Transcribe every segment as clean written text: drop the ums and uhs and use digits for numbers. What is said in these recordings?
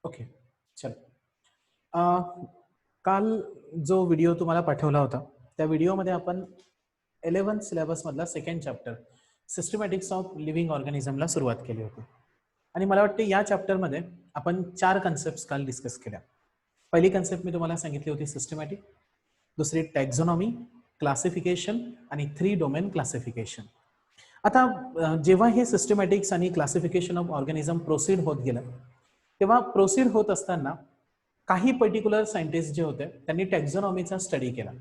Okay, चल. काल जो व्हिडिओ तुम्हाला पाठवला होता त्या व्हिडिओमध्ये आपण 11th सिलेबसमधला second chapter systematics of living ऑर्गॅनिझमला सुरुवात केली होती. आणि मला वाटते या चॅप्टरमध्ये आपण 4 कन्सेप्ट काल डिस्कस केल्या. पहिली कन्सेप्ट मी तुम्हाला सांगितली होती सिस्टमॅटिक, दुसरी टॅक्झॉनॉमी, क्लासिफिकेशन आणि 3 डोमेन क्लासिफिकेशन. आता जेव्हा हे सिस्टमॅटिक्स आणि क्लासिफिकेशन ऑफ ऑर्गॅनिझम प्रोसीड होत गेलं तेव्हा प्रोसीड होत असताना काही पर्टिक्युलर सायंटिस्ट जे होते त्यांनी टॅक्झॉनॉमीचा स्टडी केला.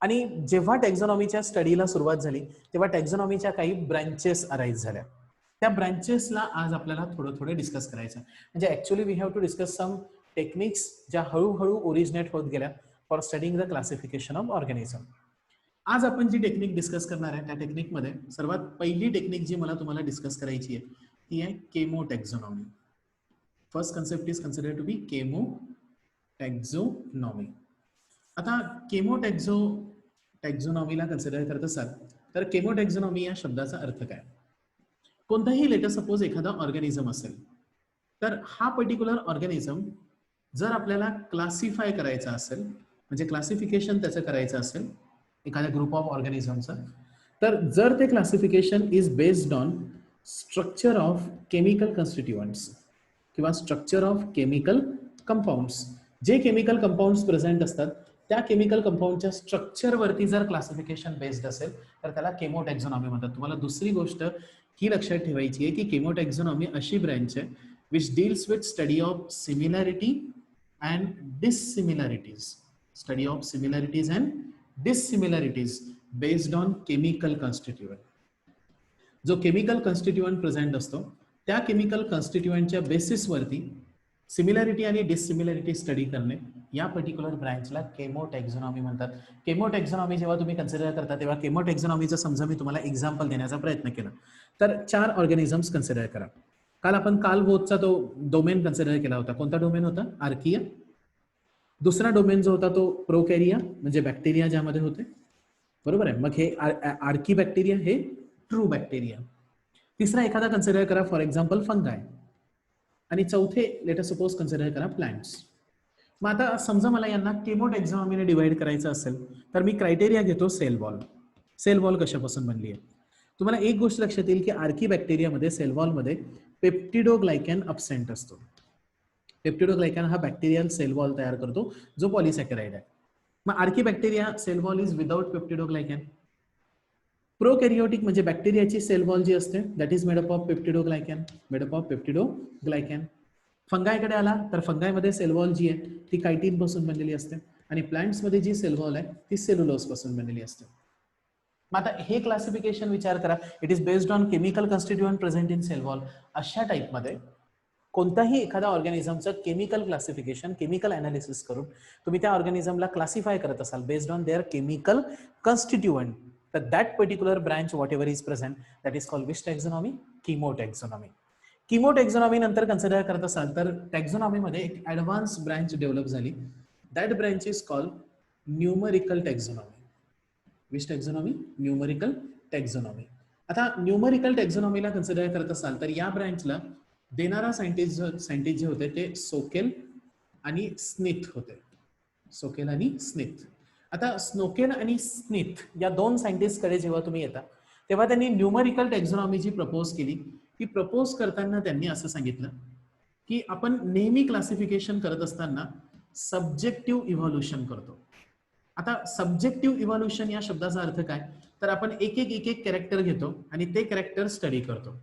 आणि जेव्हा टॅक्झॉनॉमीच्या स्टडीला सुरुवात झाली तेव्हा टॅक्झॉनॉमीच्या काही ब्रँचेस अराईज झाल्या. त्या ब्रँचेसला आज आपल्याला थोडं डिस्कस करायचं. म्हणजे actually we have to discuss some techniques ज्या हळूहळू ओरिजिनेट होत गेल्या for studying the classification of organism. आज आपण जी टेक्निक डिस्कस करणार आहे त्या टेक्निकमध्ये सर्वात पहिली टेक्निक जी मला तुम्हाला डिस्कस करायची आहे ती आहे chemotaxonomy. First concept is considered to be chemotaxonomy. आता केमोटॅक्झॉनॉमीला कन्सिडर करत असाल तर केमोटॅक्झॉनॉमी या शब्दाचा अर्थ काय? कोणताही लेटर सपोज एखादा ऑर्गॅनिझम असेल तर हा पर्टिक्युलर ऑर्गॅनिझम जर आपल्याला क्लासिफाय करायचा असेल म्हणजे क्लासिफिकेशन त्याचं करायचं असेल एखाद्या ग्रुप ऑफ ऑर्गॅनिझमचं, तर जर ते classification is based on structure of chemical constituents किंवा स्ट्रक्चर ऑफ केमिकल कंपाऊंड्स, जे केमिकल कंपाऊंड्स प्रेझेंट असतात त्या केमिकल कंपाऊंडच्या स्ट्रक्चरवरती जर क्लासिफिकेशन बेस्ड असेल तर त्याला केमोटॅक्झॉनॉमी म्हणतात. तुम्हाला दुसरी गोष्ट ही लक्षात ठेवायची आहे की केमोटॅक्झॉनॉमी अशी ब्रँच आहे which deals with study of similarity and dissimilarities, study of similarities and dissimilarities based on chemical constituent. जो केमिकल कॉन्स्टिट्युएंट प्रेझेंट असतो त्या केमिकल कॉन्स्टिट्युएंटच्या बेसिसवरती सिमिलॅरिटी आणि डिससिमिलॅरिटी स्टडी करणे या पर्टिक्युलर ब्रँचला केमोटॅक्झॉनॉमी म्हणतात. केमोटॅक्झॉनॉमी जेव्हा तुम्ही कन्सिडर करता तेव्हा केमोटॅक्झॉनॉमीचं समजा मी तुम्हाला एक्झाम्पल देण्याचा प्रयत्न केला तर 4 ऑर्गॅनिझम्स कन्सिडर करा. काल बोथचा तो डोमेन कन्सिडर केला होता. कोणता डोमेन होता? आर्किया. दुसरा डोमेन जो होता तो प्रोकॅरिया म्हणजे बॅक्टेरिया ज्यामध्ये होते, बरोबर आहे. मग हे आर्की बॅक्टेरिया हे ट्रू बॅक्टेरिया. तिसरा एखादा कन्सिडर करा फॉर एक्झाम्पल फंगाय. आणि चौथे लेट अस सपोज कन्सिडर करा प्लांट्स. मग आता समजा मला यांना केमोटॅक्झॉनॉमीने डिवाइड करायचं असेल तर मी क्रायटेरिया घेतो सेल वॉल. सेल वॉल कशापासून बनली आहे? तुम्हाला एक गोष्ट लक्षात येईल की आर्की बॅक्टेरियामध्ये सेल वॉलमध्ये पेप्टिडोग्लायकॅन अब्सेंट असतो. पेप्टिडोग्लायकॅन हा बॅक्टेरियल सेल वॉल तयार करतो जो पॉलिसॅकराइड आहे. मग archaebacteria cell wall is without peptidoglycan. Prokaryotic म्हणजे बॅक्टेरियाची सेल वॉल जी असते that is made up of peptidoglycan. फंगायकडे आला तर फंगायमध्ये सेल वॉल जी आहे ती कायटिन पासून बनलेली असते आणि प्लांट्समध्ये जी सेल वॉल आहे ती सेल्युलोज पासून बनलेली असते. मग आता हे क्लासिफिकेशन विचार करा, it is based on chemical constituent present in cell wall. अशा टाईपमध्ये कोणताही एखादा ऑर्गॅनिझमचं केमिकल क्लासिफिकेशन, केमिकल अनालिसिस करून तुम्ही त्या ऑर्गॅनिझमला क्लासिफाय करत असाल based on their chemical constituent, तर that particular branch whatever is present that is called which taxonomy? Chemotaxonomy. Chemotaxonomy नंतर कन्सिडर करत असाल तर टॅक्झॉनॉमीमध्ये एक ऍडव्हान्स ब्रँच डेव्हलप झाली. That branch is called numerical taxonomy. Which taxonomy? Numerical टॅक्झॉनॉमी. आता numerical टॅक्झॉनॉमीला consider करत असाल तर या ब्रँचला देणारा सायंटिस्ट जे होते ते सोकेल आणि स्मिथ होते. सोकेल आणि स्मिथ. आता स्नोकेल आणि स्मिथ या 2 सायंटिस्टकडे जेव्हा तुम्ही येता तेव्हा त्यांनी न्यूमरिकल टॅक्झॉनॉमी जी प्रपोज केली ती प्रपोज करताना त्यांनी असं सांगितलं की आपण नेहमी क्लासिफिकेशन करत असताना सब्जेक्टिव्ह इव्हॉल्युशन करतो. आता सब्जेक्टिव्ह इव्हॉल्युशन या शब्दाचा अर्थ काय? तर आपण एक एक कॅरेक्टर घेतो आणि ते कॅरेक्टर स्टडी करतो.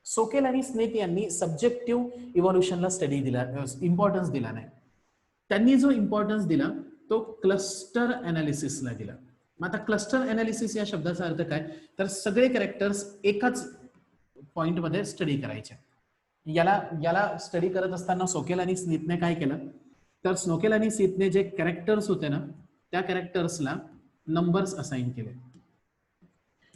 सोकेल आणि स्मिथ यांनी सब्जेक्टिव्ह इव्हॉल्युशनला स्टडी दिला, इम्पॉर्टन्स दिला नाही. त्यांनी जो इम्पॉर्टन्स दिला तो क्लस्टर अनालिसिसला दिला. मग आता क्लस्टर अनालिसिस या शब्दाचा अर्थ काय? तर सगळे कॅरेक्टर्स एकाच पॉइंटमध्ये स्टडी करायचे. याला स्टडी करत असताना सोकेल आणि स्मिथने काय केलं तर स्नोकेल आणि स्मिथने जे कॅरेक्टर्स होते ना त्या कॅरेक्टर्सला नंबर्स असाइन केले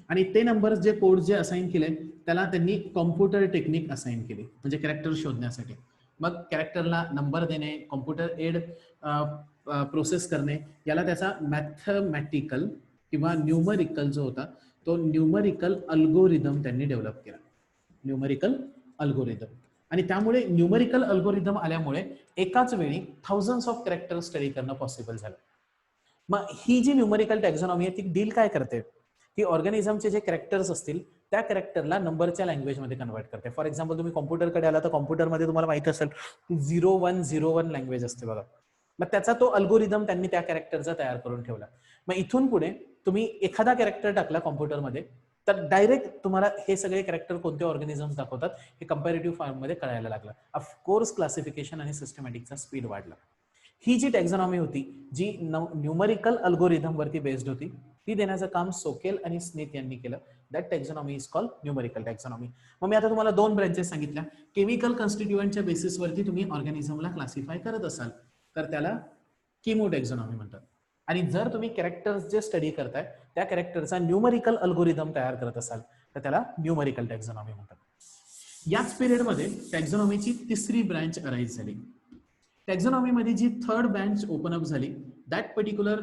आणि ते नंबर्स जे कोड जे असाइन केले त्याला त्यांनी कॉम्प्युटर टेक्निक असाइन केली म्हणजे कॅरेक्टर शोधण्यासाठी. मग कॅरेक्टरला नंबर देणे, कॉम्प्युटर एड प्रोसेस करणे, याला त्याचा मॅथमॅटिकल किंवा न्यूमरिकल जो होता तो न्यूमरिकल अल्गोरिदम त्यांनी डेव्हलप केला. Numerical algorithm. आणि त्यामुळे न्यूमरिकल अल्गोरिदम आल्यामुळे एकाच वेळी थाउजंड्स ऑफ कॅरेक्टर स्टडी करणं पॉसिबल झालं. मग ही जी न्यूमरिकल टॅक्झॉनॉमी आहे ती डील काय करते की ऑर्गॅनिझमचे जे कॅरेक्टर्स असतील त्या कॅरेक्टरला नंबरच्या लँग्वेजमध्ये कन्वर्ट करते. फॉर एक्झाम्पल तुम्ही कॉम्प्युटरकडे आला तर कॉम्प्युटरमध्ये तुम्हाला माहिती असेल 0101 लँग्वेज असते बघा. मग त्याचा तो अल्गोरिदम त्यांनी त्या कॅरेक्टरचा तयार करून ठेवला. मग इथून पुढे तुम्ही एखादा कॅरेक्टर टाकला कॉम्प्युटरमध्ये तर डायरेक्ट तुम्हाला हे सगळे कॅरेक्टर कोणते ऑर्गॅनिझम दाखवतात हे कंपॅरेटिव्ह फॉर्ममध्ये कळायला लागलं. ऑफकोर्स क्लासिफिकेशन आणि सिस्टमॅटिकचा स्पीड वाढला. ही जी टॅक्झॉनॉमी होती जी न्यूमरिकल अल्गोरिदम वरती बेस्ड होती ती देण्याचं काम सोकेल आणि स्मिथ यांनी केलं. That taxonomy is called numerical taxonomy. मग मी आता तुम्हाला दोन ब्रँचेस सांगितल्या. केमिकल कॉन्स्टिट्युएंटच्या बेसिसवरती तुम्ही ऑर्गॅनिझमला क्लासिफाय करत असाल तर त्याला किमो टॅक्झॉनॉमी म्हणतात. आणि जर तुम्ही कॅरेक्टर्स जे स्टडी करताय त्या कॅरेक्टरचा न्यूमरिकल अल्गोरिदम तयार करत असाल तर त्याला न्यूमरिकल टॅक्झॉनॉमी म्हणतात. याच पिरियडमध्ये टॅक्झॉनॉमीची तिसरी ब्रँच अराईज झाली. टॅक्झॉनॉमी मध्ये जी थर्ड ब्रँच ओपन अप झाली दॅट पर्टिक्युलर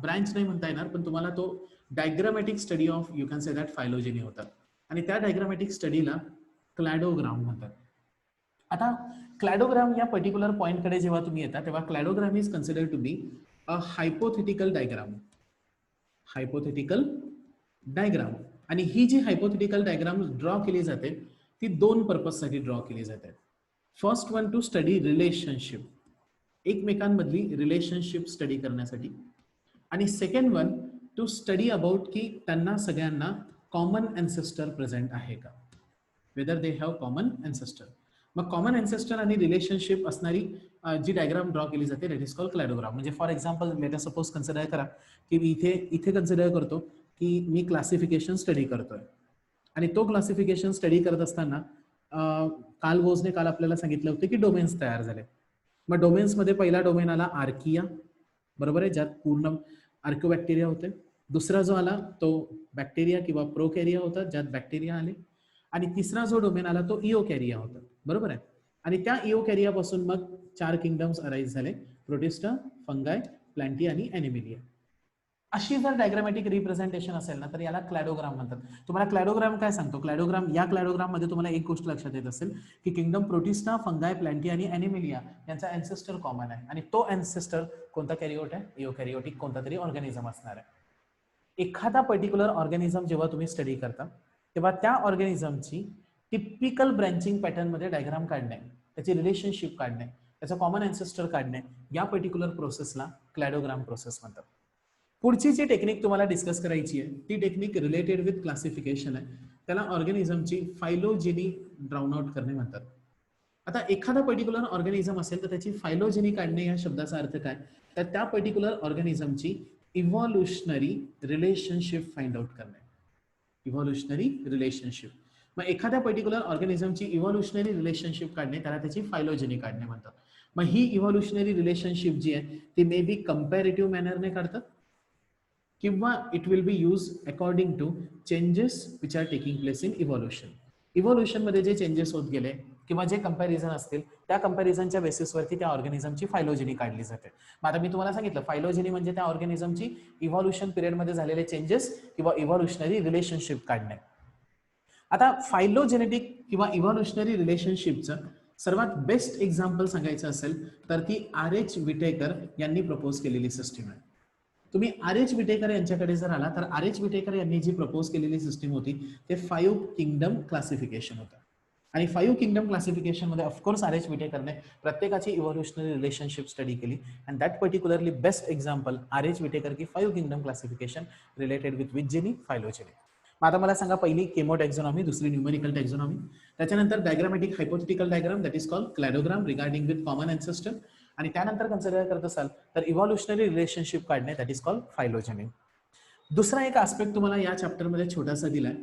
ब्रँच नाही म्हणता येणार पण तुम्हाला तो diagrammatic study of you can say that phylogeny होता. आणि त्या डायग्रामॅटिक स्टडीला क्लॅडोग्राम म्हणतात. आता क्लॅडोग्राम या पर्टिक्युलर पॉइंटकडे जेव्हा तुम्ही येता तेव्हा cladogram is considered to be a hypothetical diagram. Hypothetical diagram. आणि ही जी हायपोथेटिकल डायग्राम ड्रॉ केली जाते ती दोन पर्पजसाठी ड्रॉ केली जाते. First one to study relationship, एकमेकांमधली रिलेशनशिप स्टडी करण्यासाठी. आणि second one to study about की त्यांना सगळ्यांना कॉमन अँसेस्टर प्रेझेंट आहे का, whether they have common ancestor. मग कॉमन अँसेस्टर आणि रिलेशनशिप असणारी जी डायग्राम ड्रॉ केली जाते दॅट इज कॉल्ड क्लॅडोग्राम. म्हणजे for example let us suppose consider करा की मी इथे कन्सिडर करतो की मी क्लासिफिकेशन स्टडी करतोय आणि तो क्लासिफिकेशन स्टडी करत असताना काल बोसने काल आपल्याला सांगितलं होतं की डोमेन्स तयार झाले. मग डोमेन्समध्ये पहिला डोमेन आला आर्किया, बरोबर आहे, ज्यात पूर्ण आर्किओबॅक्टेरिया होते. दुसरा जो आला तो बॅक्टेरिया किंवा प्रोकॅरिया होता ज्यात बॅक्टेरिया आले. आणि तिसरा जो डोमेन आला तो इओकॅरिया होता, बरोबर आहे. आणि त्या इओकॅरियापासून मग 4 किंगडम्स अराईज झाले, प्रोटिस्टा, फंगाय, प्लॅन्टी आणि ॲनिमेलिया. अशी जर डायग्रामॅटिक रिप्रेझेंटेशन असेल ना तर याला क्लॅडोग्राम म्हणतात. तुम्हाला क्लॅडोग्राम काय सांगतो, या क्लॅडोग्राम मध्ये तुम्हाला एक गोष्ट लक्षात येत असेल की किंगडम प्रोटिस्टा, फंगाय, प्लॅन्टी आणि ॲनिमेलिया यांचा अँसेस्टर कॉमन आहे. आणि तो अँसेस्टर कोणता कॅरिओट आहे, इओकॅरिओटिक कोणता तरी ऑर्गॅनिझम असणार आहे. एखादा पर्टिक्युलर ऑर्गॅनिझम जेव्हा तुम्ही स्टडी करता तेव्हा त्या ऑर्गॅनिझमची टिपिकल ब्रँचिंग पॅटर्न मध्ये डायग्राम काढणे, त्याची रिलेशनशिप काढणे, त्याचा कॉमन अँसेस्टर काढणे, या पर्टिक्युलर प्रोसेसला क्लॅडोग्राम प्रोसेस म्हणतात. पुढची जी टेक्निक तुम्हाला डिस्कस करायची आहे ती टेक्निक रिलेटेड विथ क्लासिफिकेशन आहे. त्याला ऑर्गॅनिझमची फायलोजेनी ड्राउन आउट करणे म्हणतात. आता एखादा पर्टिक्युलर ऑर्गॅनिझम असेल तर त्याची फायलोजेनी काढणे या शब्दाचा अर्थ काय, तर त्या particular ऑर्गॅनिझमची evolutionary relationship find out करणे. Evolutionary relationship. मग एखाद्या पर्टिक्युलर ऑर्गॅनिझमची इव्हॉल्युशनरी रिलेशनशिप काढणे त्याला त्याची फायलोजेनी काढणे म्हणतात. मग ही इव्हॉल्युशनरी रिलेशनशिप जी आहे ती मे बी कंपॅरेटिव्ह मॅनरने काढतात किंवा it will be use according to changes which are taking place in evolution. Evolution मध्ये जे चेंजेस होत गेले किंवा जे कंपॅरिझन असतील त्या कंपॅरिझनच्या बेसिसवरती त्या ऑर्गॅनिझमची फायलोजेनी काढली जाते. मग आता मी तुम्हाला सांगितलं फायलोजेनी म्हणजे त्या ऑर्गॅनिझमची इव्हॉल्युशन पिरियडमध्ये झालेले चेंजेस किंवा इव्हॉल्युशनरी रिलेशनशिप काढणे. आता फायलोजेनेटिक किंवा इव्हॉल्युशनरी रिलेशनशिपचं सर्वात बेस्ट एक्झाम्पल सांगायचं असेल तर ती RH विटेकर यांनी प्रपोज केलेली सिस्टीम आहे. तुम्ही RH विटेकर यांच्याकडे जर आला तर RH विटेकर यांनी जी प्रपोज केलेली सिस्टीम होती ते 5 किंगडम क्लासिफिकेशन होतं. आणि 5 किंगडम क्लासिफिकेशन मध्ये ऑफकोर्स RH विटेकरने प्रत्येकाची इव्हॉल्युशनरी रिलेशनशिप स्टडी केली and that particularly best example RH Whittaker की 5 किंगडम क्लासिफिकेशन रिलेटेड विथ जेनी फायलोजेनी. आता मला सांगा पहिली केमो टॅक्झॉनॉमी, दुसरी न्यूमेरिकल टॅक्झॉनॉमी, त्याच्यानंतर diagrammatic hypothetical diagram that is called cladogram regarding with common ancestor. आणि त्यानंतर कन्सिडर करत असाल तर इव्हॉल्युशनरी रिलेशनशिप काढणे दॅट इज कॉल्ड फायलोजेनी. दुसरा एक आस्पेक्ट तुम्हाला या चॅप्टरमध्ये छोटासा दिलाय,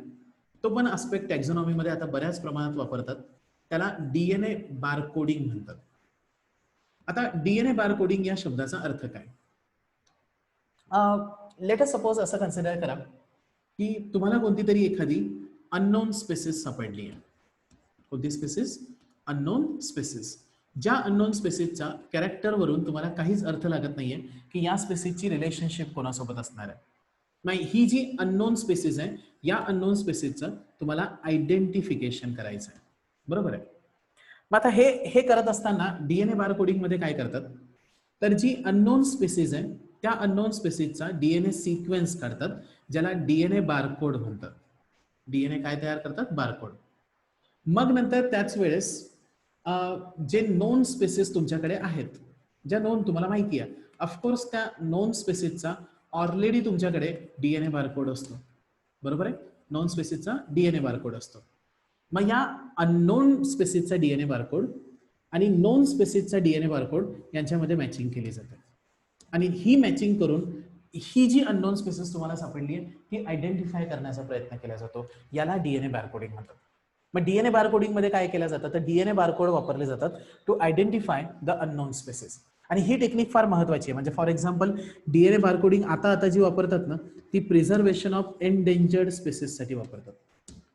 तो पण आस्पेक्ट टॅक्झॉनॉमीमध्ये आता बऱ्याच प्रमाणात वापरतात, त्याला DNA बारकोडिंग म्हणतात. आता DNA बारकोडिंग या शब्दाचा अर्थ काय, लेट अस सपोज असं कन्सिडर करा की तुम्हाला कोणती तरी एखादी अननोन स्पेसिस सापडली आहे. कोणती स्पेसिस, अननोन स्पेसिस. ज्या अननोन स्पेसिसच्या कॅरेक्टरवरून तुम्हाला काहीच अर्थ लागत नाहीये की या स्पेसिसची रिलेशनशिप कोणासोबत असणार आहे. नाही, ही जी अननोन स्पेसिस आहे या अननोन स्पेसिसचं तुम्हाला आयडेंटिफिकेशन करायचं आहे, बरोबर आहे. मग आता हे करत असताना डीएनए बारकोडिंग मध्ये काय करतात, तर जी अननोन स्पेसिस आहे त्या अननोन स्पेसिसचा डीएनए सिक्वेन्स काढतात, ज्याला डीएनए बारकोड म्हणतात. डीएनए काय तयार करतात, बारकोड. मग नंतर त्याच वेळेस जे नोन स्पेसिस तुमच्याकडे आहेत, ज्या नोन तुम्हाला माहिती आहे, ऑफकोर्स त्या नोन स्पेसिसचा ऑलरेडी तुमच्याकडे डीएनए बारकोड असतो, बरोबर आहे. नॉन स्पेसिसचा डीएनए बारकोड असतो. मग या अननोन स्पेसिसचा डीएनए बारकोड आणि नोन स्पेसिसचा डीएनए बारकोड यांच्यामध्ये मॅचिंग केली जाते, आणि ही मॅचिंग करून ही जी अननोन स्पेसिस तुम्हाला सापडली आहे ती आयडेंटिफाय करण्याचा प्रयत्न केला जातो, याला डीएनए बारकोडिंग म्हणतात. मग डीएनए बारकोडिंग मध्ये काय केलं जातं, तर डीएनए बारकोड वापरले जातात to identify the unknown species. आणि ही टेक्निक फार महत्वाची आहे. म्हणजे फॉर एक्झाम्पल डीएनए बारकोडिंग आता जी वापरतात ना, ती प्रिझर्वेशन ऑफ एंडेंजर्ड स्पेसिस साठी वापरतात.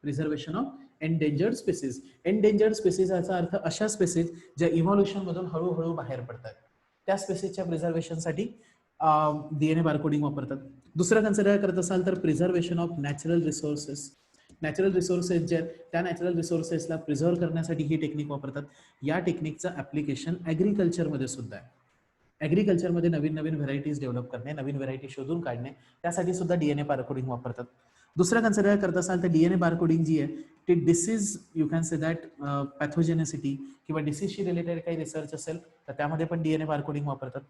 Preservation of endangered species. Endangered species याचा अर्थ अशा स्पेसिस ज्या इव्हॉल्युशन मधून हळूहळू बाहेर पडतात, त्या स्पेसिसच्या प्रिझर्वेशनसाठी डीएनए बारकोडिंग वापरतात. दुसरं कन्सिडर करत असाल तर preservation of natural resources. Natural resources जे आहेत त्या नॅचरल रिसोर्सेसला प्रिझर्व्ह करण्यासाठी ही टेक्निक वापरतात. या टेक्निकचं ऍप्लिकेशन ॲग्रिकल्चरमध्ये सुद्धा आहे. ॲग्रिकल्चरमध्ये नवीन नवीन व्हरायटीज डेव्हलप करणे, नवीन व्हरायटी शोधून काढणे, त्यासाठी सुद्धा डीएनए बारकोडिंग वापरतात. दुसरं कन्सिडर करत असाल तर डीएनए बारकोडिंग जी आहे ती disease, you can say that pathogenicity किंवा डिसीजशी रिलेटेड काही रिसर्च असेल तर त्यामध्ये पण डीएनए बारकोडिंग वापरतात.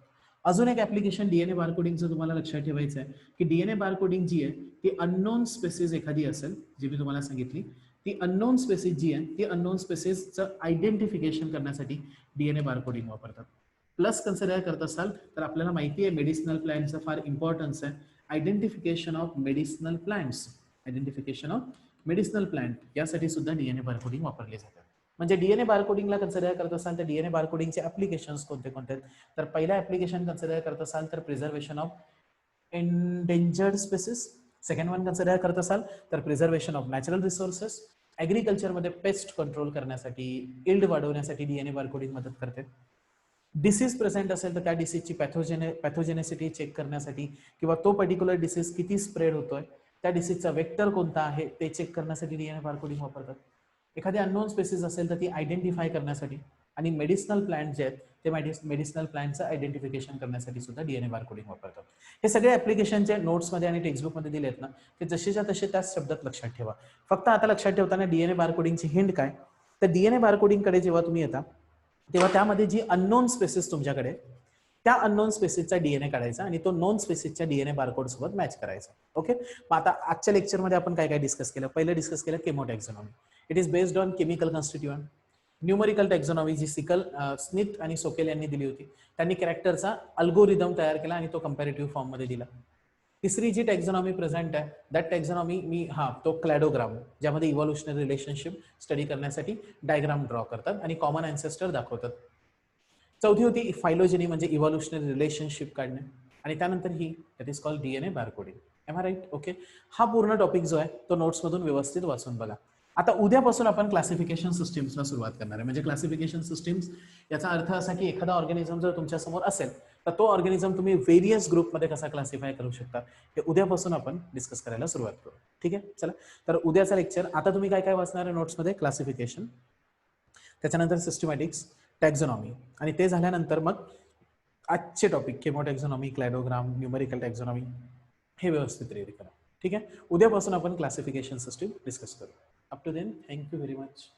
अजून एक ऍप्लिकेशन डीएनए बारकोडिंगचं तुम्हाला लक्षात ठेवायचं आहे की डीएनए बारकोडिंग जी आहे ती अननोन स्पेसिस एखादी असेल, जी मी तुम्हाला सांगितली, ती अननोन स्पेसिस जी आहे ती अननोन स्पेसिसचं आयडेंटिफिकेशन करण्यासाठी डीएनए बारकोडिंग वापरतात. प्लस कन्सिडर करत असाल तर आपल्याला माहिती आहे मेडिसिनल प्लांटचा फार इम्पॉर्टन्स आहे. Identification of medicinal plants, identification of medicinal plant यासाठी सुद्धा डीएनए बारकोडिंग वापरले जातात. म्हणजे डीएनए बारकोडिंगला कन्सिडर करत असाल तर डीएनए बारकोडिंगचे ऍप्लिकेशन्स कोणते कोणते आहेत, तर पहिला ऍप्लिकेशन कन्सिडर करत असाल तर preservation of endangered species. Second one consider करत असाल तर प्रिझर्वेशन ऑफ नॅचरल रिसोर्सेस. ॲग्रिकल्चरमध्ये पेस्ट कंट्रोल करण्यासाठी, इल्ड वाढवण्यासाठी डीएनए बारकोडिंग मदत करते. डिसीज प्रेझेंट असेल तर त्या डिसीजची पॅथोजेनेसिटी चेक करण्यासाठी किंवा तो पर्टिक्युलर डिसीज किती स्प्रेड होतोय, त्या डिसीजचा वेक्टर कोणता आहे ते चेक करण्यासाठी डीएनए बारकोडिंग वापरतात. एखादी अननोन स्पेसिस असेल तर ती आयडेंटिफाय करण्यासाठी, आणि मेडिसिनल प्लांट जे आहेत ते मेडिसिनल प्लांटचं आयडेंटिफिकेशन करण्यासाठी सुद्धा डीएनए बारकोडिंग वापरतात. हे सगळे ऍप्लिकेशनचे नोट्समध्ये आणि टेक्स्टबुकमध्ये दिलेत ना, ते जसेच्या तसे त्याच शब्दात लक्षात ठेवा. फक्त आता लक्षात ठेवताना डीएनए बारकोडिंगची हिंट काय, तर डीएनए बारकोडिंगकडे जेव्हा तुम्ही येता तेव्हा त्यामध्ये जी अननोन स्पेसिस तुमच्याकडे, त्या अननोन स्पेसिसचा डीएनए काढायचा आणि तो नॉन स्पेसिसच्या डीएनए बारकोड सोबत मॅच करायचा. ओके. मग आता आजच्या लेक्चरमध्ये आपण काय काय डिस्कस केलं. पहिलं डिस्कस केलं chemotaxonomy. It is based on chemical constituent. Numerical taxonomy जी स्मिथ आणि सोकेल यांनी दिली होती, त्यांनी कॅरेक्टरचा अल्गोरिदम तयार केला आणि तो कंपॅरेटिव्ह फॉर्म मध्ये दिला. तिसरी जी टॅक्झॉनॉमी प्रेझेंट आहे दॅट टॅक्झॉनॉमी मी तो क्लॅडोग्राम, ज्यामध्ये इव्हॉल्युशनरी रिलेशनशिप स्टडी करण्यासाठी डायग्राम ड्रॉ करतात आणि कॉमन अँसेस्टर दाखवतात. चौथी होती फायलोजेनी, म्हणजे इव्हॉल्युशनरी रिलेशनशिप काढणे, आणि त्यानंतर ही that is called DNA barcoding. Am I right? Okay. हा पूर्ण टॉपिक जो आहे तो नोट्समधून व्यवस्थित वाचून बघा. आता उद्यापासून आपण क्लासिफिकेशन सिस्टीम्सला सुरुवात करणार आहे. म्हणजे क्लासिफिकेशन सिस्टीम्स याचा अर्थ असा की एखादा ऑर्गॅनिझम जर तुमच्या समोर असेल तर तो ऑर्गॅनिझम तुम्ही व्हेरियस ग्रुपमध्ये कसा क्लासिफाय करू शकता हे उद्यापासून आपण डिस्कस करायला सुरुवात करू. ठीक आहे, चला. तर उद्याचा लेक्चर, आता तुम्ही काय काय वाचणार आहे नोट्समध्ये, क्लासिफिकेशन, त्याच्यानंतर सिस्टमॅटिक्स, टॅक्झॉनॉमी, आणि ते झाल्यानंतर मग आजचे टॉपिक केमोटॅक्झॉनॉमी, क्लॅडोग्राम, न्यूमरिकल टॅक्झॉनॉमी हे व्यवस्थित रेडी करा. ठीक आहे, उद्यापासून आपण क्लासिफिकेशन सिस्टीम डिस्कस करू. Up to then, thank you very much.